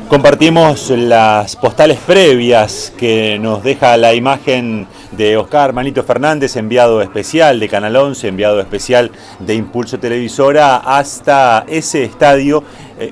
Compartimos las postales previas que nos deja la imagen de Oscar Manito Fernández, enviado especial de Canal 11, enviado especial de Impulso Televisora, hasta ese estadio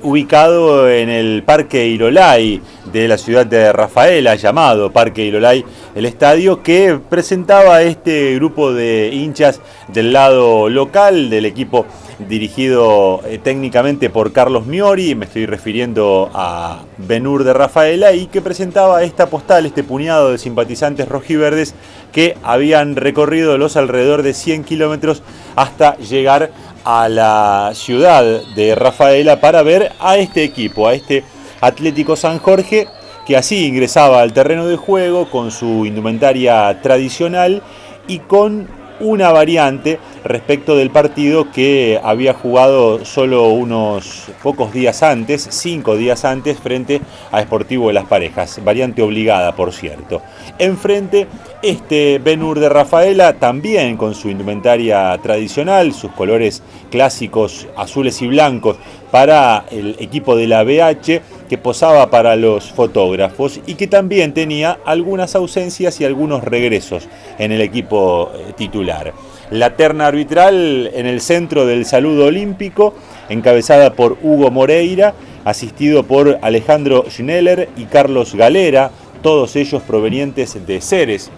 ubicado en el Parque Irolai de la ciudad de Rafaela, llamado Parque Irolai, el estadio que presentaba este grupo de hinchas del lado local del equipo dirigido técnicamente por Carlos Miori, me estoy refiriendo a Ben-Hur de Rafaela, y que presentaba esta postal, este puñado de simpatizantes rojiverdes que habían recorrido los alrededor de 100 kilómetros hasta llegar a la ciudad de Rafaela para ver a este equipo, a este Atlético San Jorge, que así ingresaba al terreno de juego con su indumentaria tradicional y con una variante respecto del partido que había jugado solo unos pocos días antes, 5 días antes, frente a Sportivo de Las Parejas, variante obligada, por cierto. Enfrente, este Ben-Hur de Rafaela, también con su indumentaria tradicional, sus colores clásicos azules y blancos para el equipo de la BH, que posaba para los fotógrafos y que también tenía algunas ausencias y algunos regresos en el equipo titular. La terna arbitral en el centro del saludo olímpico, encabezada por Hugo Moreira, asistido por Alejandro Schneller y Carlos Galera, todos ellos provenientes de Ceres,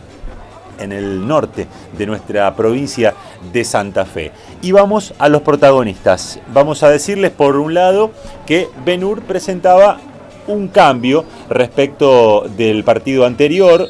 en el norte de nuestra provincia de Santa Fe. Y vamos a los protagonistas. Vamos a decirles por un lado que Ben-Hur presentaba un cambio respecto del partido anterior.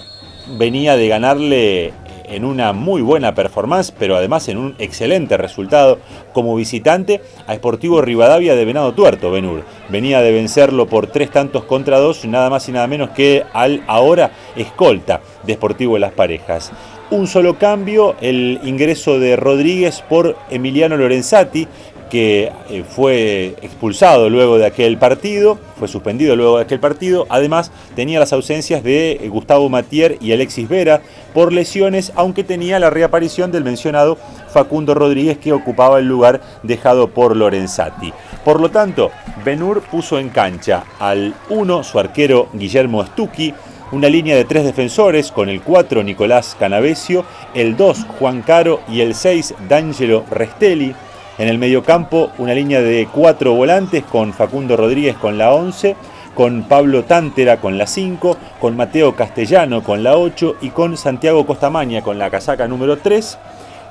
Venía de ganarle en una muy buena performance, pero además en un excelente resultado como visitante a Sportivo Rivadavia de Venado Tuerto. Ben-Hur venía de vencerlo por 3-2 nada más y nada menos que al ahora escolta de Sportivo de Las Parejas. Un solo cambio, el ingreso de Rodríguez por Emiliano Lorenzati, que fue expulsado luego de aquel partido, fue suspendido luego de aquel partido. Además tenía las ausencias de Gustavo Matier y Alexis Vera por lesiones, aunque tenía la reaparición del mencionado Facundo Rodríguez, que ocupaba el lugar dejado por Lorenzati. Por lo tanto, Ben-Hur puso en cancha al 1 su arquero Guillermo Stucchi, una línea de 3 defensores con el 4 Nicolás Canavesio, el 2 Juan Caro y el 6 D'Angelo Restelli. En el mediocampo, una línea de 4 volantes con Facundo Rodríguez con la 11, con Pablo Tántera con la 5, con Mateo Castellano con la 8 y con Santiago Costamaña con la casaca número 3,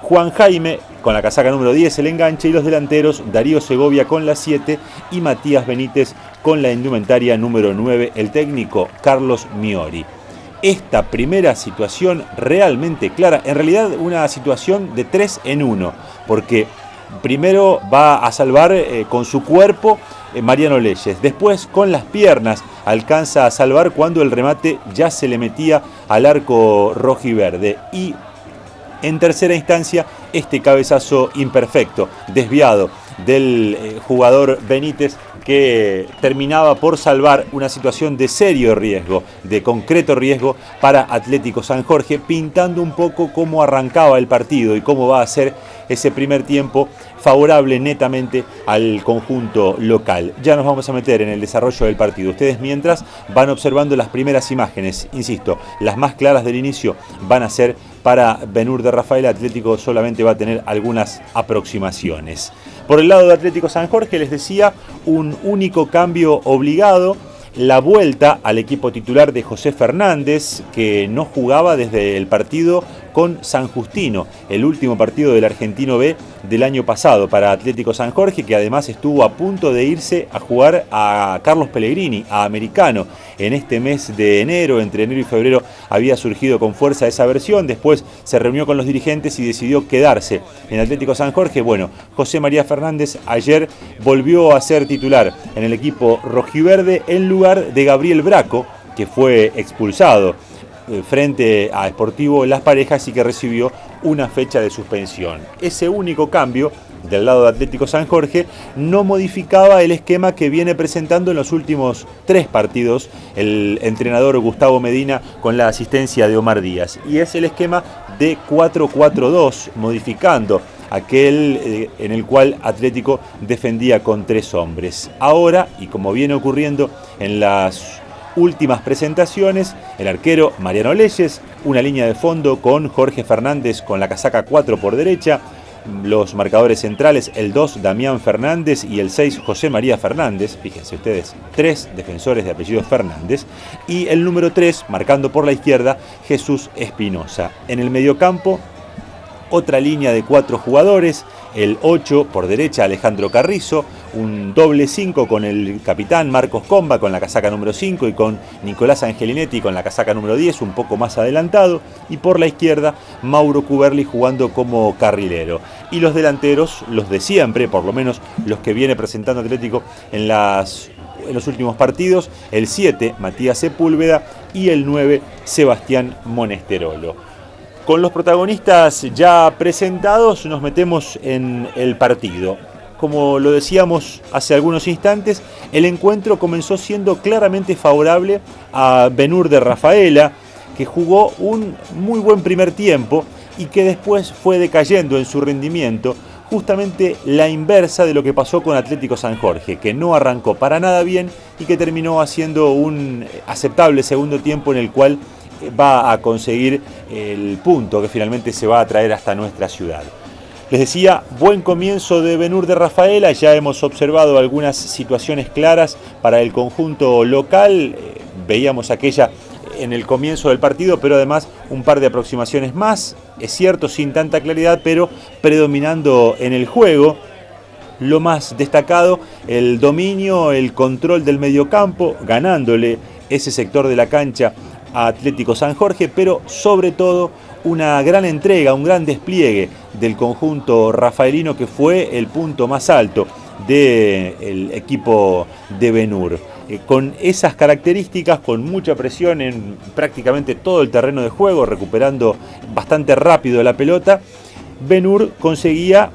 Juan Jaime con la casaca número 10, el enganche, y los delanteros Darío Segovia con la 7 y Matías Benítez con la indumentaria número 9, el técnico Carlos Miori. Esta primera situación realmente clara, en realidad una situación de 3 en 1, porque primero va a salvar con su cuerpo Mariano Leyes. Después con las piernas alcanza a salvar cuando el remate ya se le metía al arco rojiverde. Y en tercera instancia este cabezazo imperfecto, desviado del jugador Benítez, que terminaba por salvar una situación de serio riesgo, de concreto riesgo para Atlético San Jorge, pintando un poco cómo arrancaba el partido y cómo va a ser ese primer tiempo favorable netamente al conjunto local. Ya nos vamos a meter en el desarrollo del partido. Ustedes mientras van observando las primeras imágenes, insisto, las más claras del inicio van a ser para Ben-Hur de Rafaela. Atlético solamente va a tener algunas aproximaciones. Por el lado de Atlético San Jorge, les decía, un único cambio obligado, la vuelta al equipo titular de José Fernández, que no jugaba desde el partido con San Justino, el último partido del Argentino B del año pasado para Atlético San Jorge, que además estuvo a punto de irse a jugar a Carlos Pellegrini, a Americano, en este mes de enero. Entre enero y febrero había surgido con fuerza esa versión, después se reunió con los dirigentes y decidió quedarse en Atlético San Jorge. Bueno, José María Fernández ayer volvió a ser titular en el equipo rojiverde en lugar de Gabriel Braco, que fue expulsado frente a Sportivo Las Parejas y que recibió una fecha de suspensión. Ese único cambio del lado de Atlético San Jorge no modificaba el esquema que viene presentando en los últimos 3 partidos el entrenador Gustavo Medina con la asistencia de Omar Díaz, y es el esquema de 4-4-2, modificando aquel en el cual Atlético defendía con 3 hombres. Ahora, y como viene ocurriendo en las últimas presentaciones, el arquero Mariano Leyes, una línea de fondo con Jorge Fernández con la casaca 4 por derecha, los marcadores centrales, el 2 Damián Fernández y el 6 José María Fernández, fíjense ustedes, 3 defensores de apellido Fernández, y el número 3, marcando por la izquierda, Jesús Espinosa. En el mediocampo, otra línea de 4 jugadores, el 8 por derecha Alejandro Carrizo, un doble 5 con el capitán Marcos Comba con la casaca número 5 y con Nicolás Angelinetti con la casaca número 10, un poco más adelantado, y por la izquierda Mauro Cuberli jugando como carrilero. Y los delanteros, los de siempre, por lo menos los que viene presentando Atlético en los últimos partidos, el 7 Matías Sepúlveda y el 9 Sebastián Monesterolo. Con los protagonistas ya presentados nos metemos en el partido. Como lo decíamos hace algunos instantes, el encuentro comenzó siendo claramente favorable a Ben-Hur de Rafaela, que jugó un muy buen primer tiempo y que después fue decayendo en su rendimiento, justamente la inversa de lo que pasó con Atlético San Jorge, que no arrancó para nada bien y que terminó haciendo un aceptable segundo tiempo en el cual va a conseguir el punto que finalmente se va a traer hasta nuestra ciudad. Les decía, buen comienzo de Ben-Hur de Rafaela, ya hemos observado algunas situaciones claras para el conjunto local, veíamos aquella en el comienzo del partido, pero además un par de aproximaciones más, es cierto, sin tanta claridad, pero predominando en el juego. Lo más destacado, el dominio, el control del mediocampo, ganándole ese sector de la cancha a Atlético San Jorge, pero sobre todo una gran entrega, un gran despliegue del conjunto rafaelino, que fue el punto más alto del equipo de Ben-Hur. Con esas características, con mucha presión en prácticamente todo el terreno de juego, recuperando bastante rápido la pelota, Ben-Hur conseguía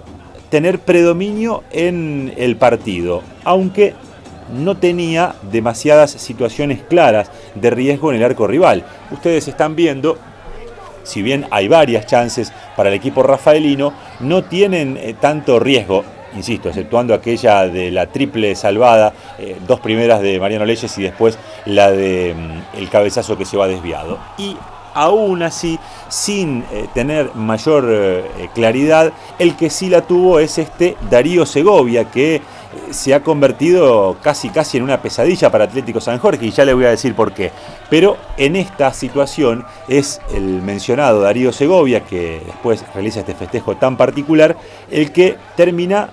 tener predominio en el partido, aunque no tenía demasiadas situaciones claras de riesgo en el arco rival. Ustedes están viendo, si bien hay varias chances para el equipo rafaelino, no tienen tanto riesgo, insisto, exceptuando aquella de la triple salvada, 2 primeras de Mariano Leyes y después la de el cabezazo que se va desviado. Y aún así, sin tener mayor claridad, el que sí la tuvo es este Darío Segovia, que se ha convertido casi en una pesadilla para Atlético San Jorge, y ya le voy a decir por qué. Pero en esta situación es el mencionado Darío Segovia, que después realiza este festejo tan particular, el que termina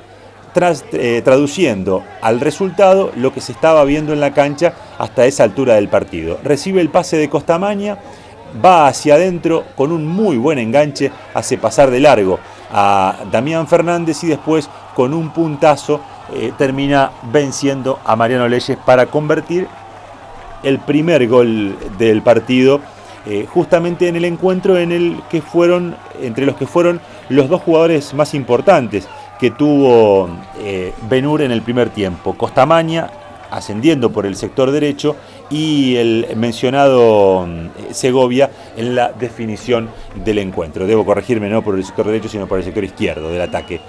traduciendo al resultado lo que se estaba viendo en la cancha hasta esa altura del partido. Recibe el pase de Costamaña, va hacia adentro con un muy buen enganche, hace pasar de largo a Damián Fernández y después con un puntazo termina venciendo a Mariano Leyes para convertir el primer gol del partido, justamente en el encuentro en el que fueron, entre los que fueron los 2 jugadores más importantes que tuvo Ben-Hur en el primer tiempo: Costamaña, ascendiendo por el sector derecho, y el mencionado Segovia en la definición del encuentro. Debo corregirme, no por el sector derecho, sino por el sector izquierdo del ataque,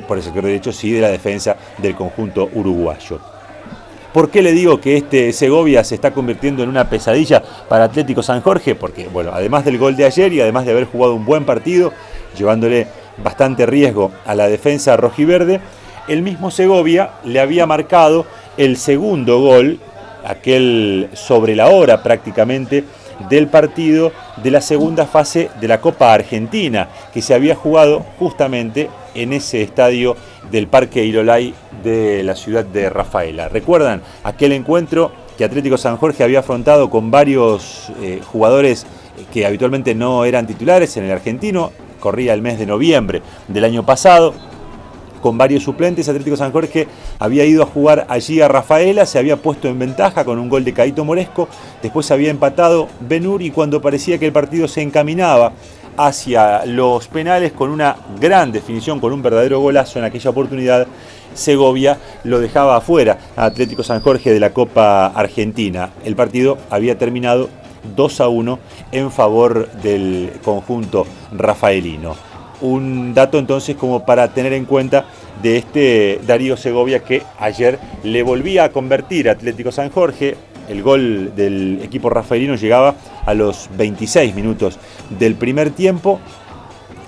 por el sector derecho sí de la defensa del conjunto uruguayo. ¿Por qué le digo que este Segovia se está convirtiendo en una pesadilla para Atlético San Jorge? Porque, bueno, además del gol de ayer y además de haber jugado un buen partido, llevándole bastante riesgo a la defensa rojiverde, el mismo Segovia le había marcado el segundo gol, aquel sobre la hora prácticamente, del partido de la segunda fase de la Copa Argentina, que se había jugado justamente en ese estadio del Parque Ilolay de la ciudad de Rafaela. ¿Recuerdan aquel encuentro que Atlético San Jorge había afrontado con varios jugadores que habitualmente no eran titulares en el argentino? Corría el mes de noviembre del año pasado, con varios suplentes. Atlético San Jorge había ido a jugar allí a Rafaela, se había puesto en ventaja con un gol de Caito Moresco, después había empatado Ben-Hur, y cuando parecía que el partido se encaminaba hacia los penales, con una gran definición, con un verdadero golazo en aquella oportunidad, Segovia lo dejaba afuera a Atlético San Jorge de la Copa Argentina. El partido había terminado 2-1 en favor del conjunto rafaelino. un dato entonces como para tener en cuenta de este Darío Segovia, que ayer le volvía a convertir a Atlético San Jorge. El gol del equipo rafaelino llegaba a los 26 minutos del primer tiempo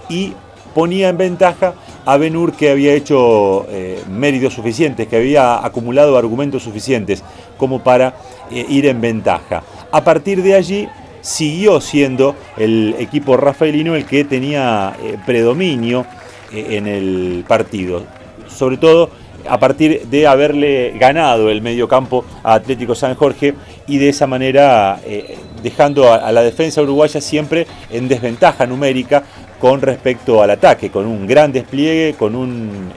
y ponía en ventaja a Ben-Hur, que había hecho méritos suficientes, que había acumulado argumentos suficientes como para ir en ventaja. A partir de allí siguió siendo el equipo rafaelino el que tenía predominio en el partido, sobre todo a partir de haberle ganado el mediocampo a Atlético San Jorge y de esa manera dejando a la defensa uruguaya siempre en desventaja numérica con respecto al ataque, con un gran despliegue, con un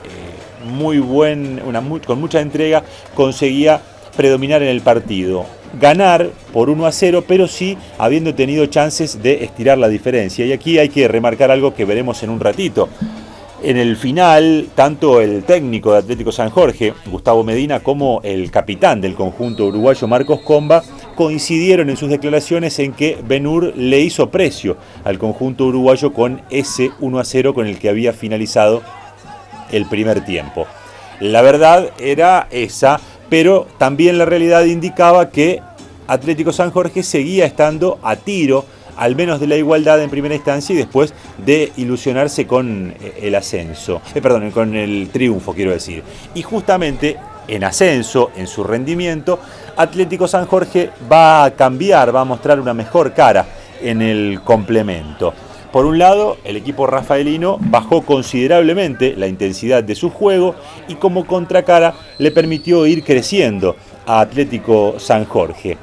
con mucha entrega, conseguía predominar en el partido. Ganar por 1-0, pero sí habiendo tenido chances de estirar la diferencia. Y aquí hay que remarcar algo que veremos en un ratito. En el final, tanto el técnico de Atlético San Jorge, Gustavo Medina, como el capitán del conjunto uruguayo, Marcos Comba, coincidieron en sus declaraciones en que Ben-Hur le hizo precio al conjunto uruguayo con ese 1-0 con el que había finalizado el primer tiempo. La verdad era esa, pero también la realidad indicaba que Atlético San Jorge seguía estando a tiro, al menos de la igualdad en primera instancia, y después de ilusionarse con el ascenso, con el triunfo, quiero decir. Y justamente en ascenso, en su rendimiento, Atlético San Jorge va a cambiar, va a mostrar una mejor cara en el complemento. Por un lado, el equipo rafaelino bajó considerablemente la intensidad de su juego y como contracara le permitió ir creciendo a Atlético San Jorge.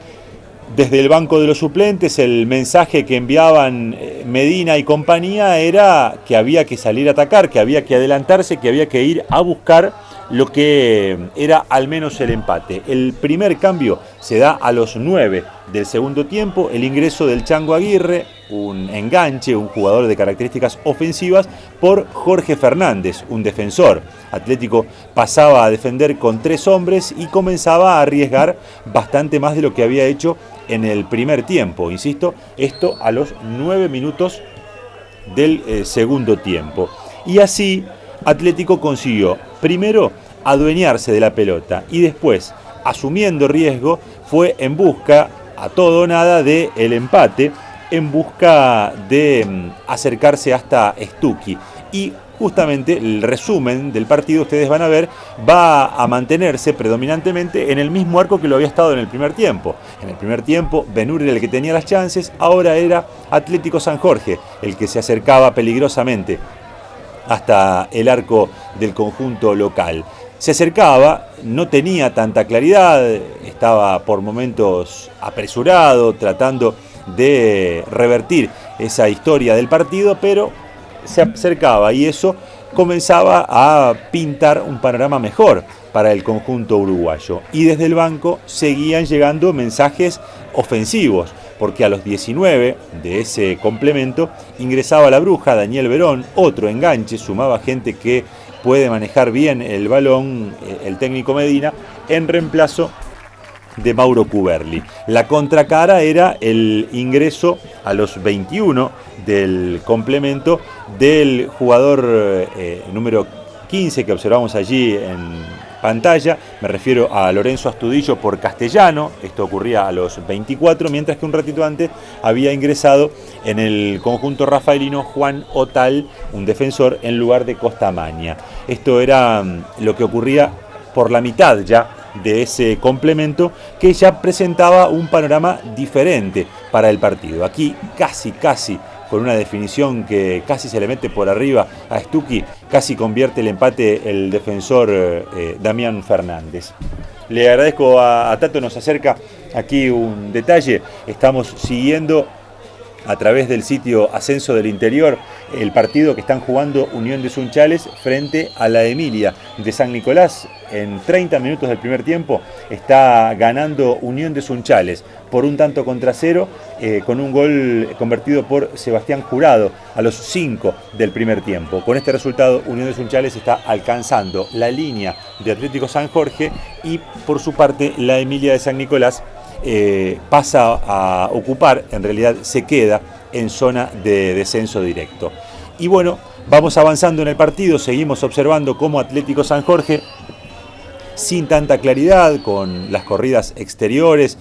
Desde el banco de los suplentes, el mensaje que enviaban Medina y compañía era que había que salir a atacar, que había que adelantarse, que había que ir a buscar lo que era al menos el empate. El primer cambio se da a los 9 del segundo tiempo, el ingreso del Chango Aguirre, un enganche, un jugador de características ofensivas, por Jorge Fernández, un defensor. Atlético pasaba a defender con 3 hombres y comenzaba a arriesgar bastante más de lo que había hecho en el primer tiempo. Insisto, esto a los 9 minutos del segundo tiempo. Y así Atlético consiguió primero adueñarse de la pelota y después, asumiendo riesgo, fue en busca a todo o nada del empate, en busca de acercarse hasta Stucchi. Y justamente el resumen del partido, ustedes van a ver, va a mantenerse predominantemente en el mismo arco que lo había estado en el primer tiempo. En el primer tiempo, Ben-Hur era el que tenía las chances, ahora era Atlético San Jorge el que se acercaba peligrosamente hasta el arco del conjunto local. Se acercaba, no tenía tanta claridad, estaba por momentos apresurado, tratando de revertir esa historia del partido, pero se acercaba y eso comenzaba a pintar un panorama mejor para el conjunto uruguayo. Y desde el banco seguían llegando mensajes ofensivos, porque a los 19 de ese complemento ingresaba la bruja Daniel Verón, otro enganche, sumaba gente que puede manejar bien el balón, el técnico Medina, en reemplazo de Mauro Cuberli. La contracara era el ingreso a los 21 del complemento del jugador número 15 que observamos allí en pantalla, me refiero a Lorenzo Astudillo por Castellano. Esto ocurría a los 24, mientras que un ratito antes había ingresado en el conjunto rafaelino Juan Otal, un defensor, en lugar de Costamaña. Esto era lo que ocurría por la mitad ya de ese complemento, que ya presentaba un panorama diferente para el partido. Aquí casi con una definición que casi se le mete por arriba a Stucchi, casi convierte el empate el defensor Damián Fernández. Le agradezco a Tato, nos acerca aquí un detalle. Estamos siguiendo a través del sitio Ascenso del Interior el partido que están jugando Unión de Sunchales frente a la Emilia de San Nicolás. En 30 minutos del primer tiempo está ganando Unión de Sunchales por 1-0 con un gol convertido por Sebastián Jurado a los 5 del primer tiempo. Con este resultado, Unión de Sunchales está alcanzando la línea de Atlético San Jorge y por su parte la Emilia de San Nicolás pasa a ocupar, en realidad se queda en zona de descenso directo. Y bueno, Vamos avanzando en el partido, seguimos observando cómo Atlético San Jorge, sin tanta claridad, con las corridas exteriores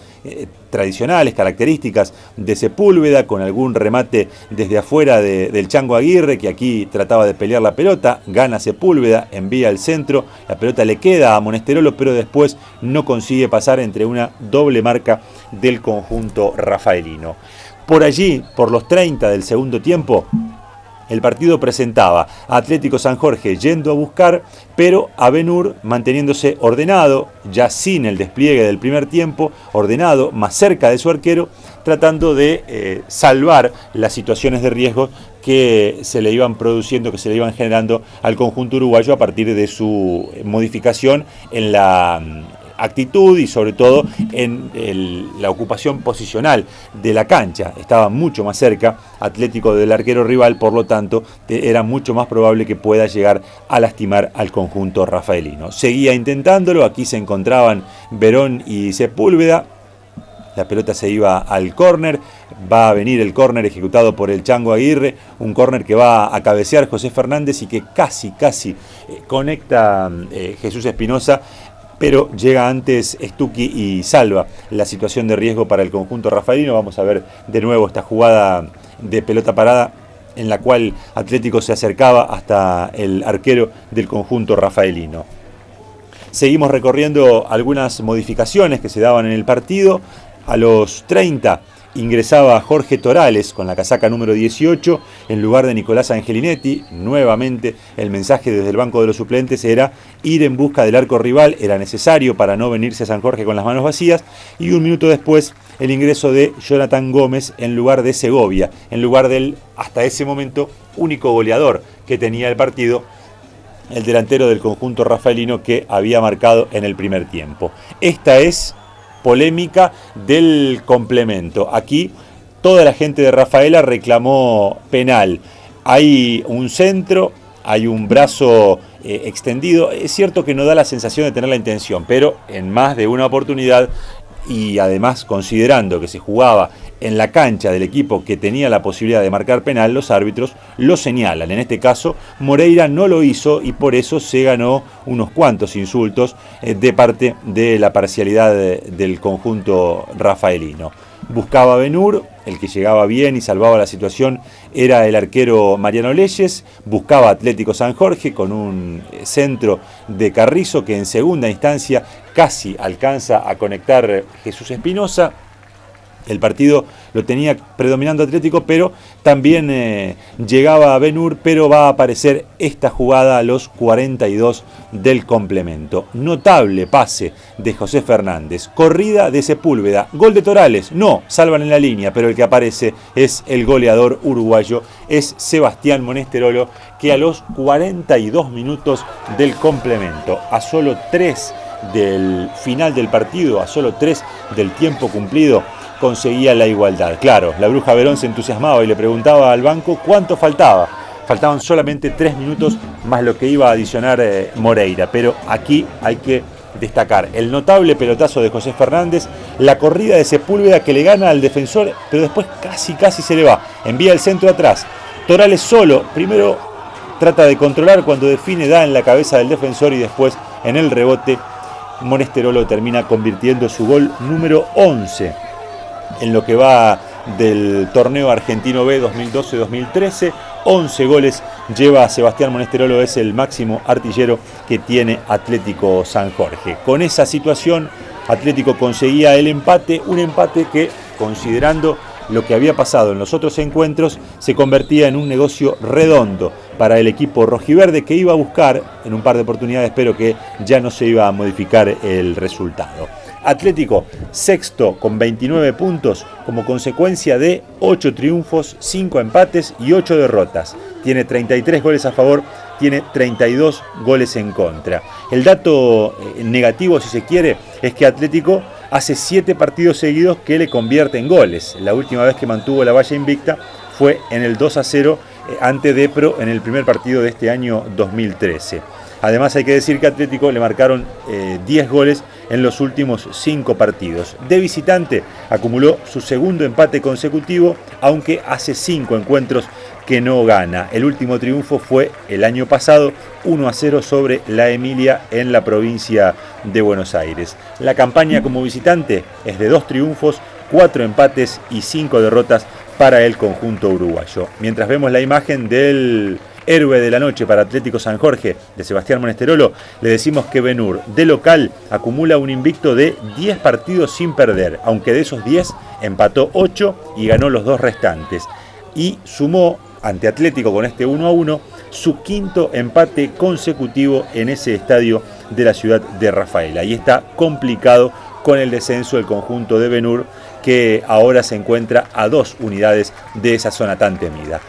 tradicionales, características de Sepúlveda, con algún remate desde afuera del Chango Aguirre, que aquí trataba de pelear la pelota, gana Sepúlveda, envía al centro, la pelota le queda a Monesterolo, pero después no consigue pasar entre una doble marca del conjunto rafaelino. Por allí, por los 30 del segundo tiempo, el partido presentaba a Atlético San Jorge yendo a buscar, pero a Ben-Hur manteniéndose ordenado, ya sin el despliegue del primer tiempo, ordenado, más cerca de su arquero, tratando de salvar las situaciones de riesgo que se le iban produciendo, que se le iban generando al conjunto uruguayo a partir de su modificación en la actitud y sobre todo en la ocupación posicional de la cancha. Estaba mucho más cerca Atlético del arquero rival, por lo tanto era mucho más probable que pueda llegar a lastimar al conjunto rafaelino. Seguía intentándolo, aquí se encontraban Verón y Sepúlveda. La pelota se iba al córner, va a venir el córner ejecutado por el Chango Aguirre, un córner que va a cabecear José Fernández y que casi conecta Jesús Espinosa, pero llega antes Stucchi y salva la situación de riesgo para el conjunto rafaelino. Vamos a ver de nuevo esta jugada de pelota parada en la cual Atlético se acercaba hasta el arquero del conjunto rafaelino. Seguimos recorriendo algunas modificaciones que se daban en el partido. A los 30 ingresaba Jorge Torales con la casaca número 18 en lugar de Nicolás Angelinetti. Nuevamente el mensaje desde el banco de los suplentes era ir en busca del arco rival, era necesario para no venirse a San Jorge con las manos vacías. Y un minuto después el ingreso de Jonathan Gómez en lugar de Segovia, en lugar del hasta ese momento único goleador que tenía el partido, el delantero del conjunto rafaelino que había marcado en el primer tiempo. Esta es polémica del complemento. Aquí toda la gente de Rafaela reclamó penal. Hay un centro, hay un brazo extendido. Es cierto que no da la sensación de tener la intención, pero en más de una oportunidad, y además considerando que se jugaba en la cancha del equipo que tenía la posibilidad de marcar penal, los árbitros lo señalan. En este caso, Moreira no lo hizo y por eso se ganó unos cuantos insultos de parte de la parcialidad del conjunto rafaelino. Buscaba a Ben-Hur, el que llegaba bien y salvaba la situación era el arquero Mariano Leyes. Buscaba Atlético San Jorge con un centro de Carrizo que en segunda instancia casi alcanza a conectar Jesús Espinosa. El partido lo tenía predominando Atlético, pero también llegaba a Ben-Hur, pero va a aparecer esta jugada a los 42 del complemento. Notable pase de José Fernández, corrida de Sepúlveda, gol de Torales, no, salvan en la línea, pero el que aparece es el goleador uruguayo, es Sebastián Monesterolo, que a los 42 minutos del complemento, a solo 3 del final del partido, a solo 3 del tiempo cumplido, conseguía la igualdad. Claro, la Bruja Verón se entusiasmaba y le preguntaba al banco cuánto faltaba. Faltaban solamente 3 minutos más lo que iba a adicionar Moreira, pero aquí hay que destacar el notable pelotazo de José Fernández, la corrida de Sepúlveda que le gana al defensor, pero después casi se le va, envía el centro atrás, Torales solo, primero trata de controlar, cuando define da en la cabeza del defensor y después en el rebote Monesterolo termina convirtiendo su gol número 11 en lo que va del torneo argentino B 2012-2013. 11 goles lleva a Sebastián Monesterolo, es el máximo artillero que tiene Atlético San Jorge. Con esa situación Atlético conseguía el empate, un empate que, considerando lo que había pasado en los otros encuentros, se convertía en un negocio redondo para el equipo rojiverde, que iba a buscar en un par de oportunidades, pero que ya no se iba a modificar el resultado. Atlético sexto con 29 puntos como consecuencia de 8 triunfos, 5 empates y 8 derrotas. Tiene 33 goles a favor, tiene 32 goles en contra. El dato negativo, si se quiere, es que Atlético hace 7 partidos seguidos que le convierte en goles. La última vez que mantuvo la valla invicta fue en el 2-0 ante Depro en el primer partido de este año 2013. Además hay que decir que a Atlético le marcaron 10 goles en los últimos 5 partidos. De visitante acumuló su segundo empate consecutivo, aunque hace 5 encuentros que no gana. El último triunfo fue el año pasado, 1-0 sobre la Emilia en la provincia de Buenos Aires. La campaña como visitante es de 2 triunfos, 4 empates y 5 derrotas para el conjunto uruguayo. Mientras vemos la imagen del héroe de la noche para Atlético San Jorge, de Sebastián Monesterolo, le decimos que Ben-Hur, de local, acumula un invicto de 10 partidos sin perder, aunque de esos 10 empató 8 y ganó los 2 restantes. Y sumó ante Atlético con este 1-1 su 5º empate consecutivo en ese estadio de la ciudad de Rafaela. Y está complicado con el descenso del conjunto de Ben-Hur, que ahora se encuentra a 2 unidades de esa zona tan temida.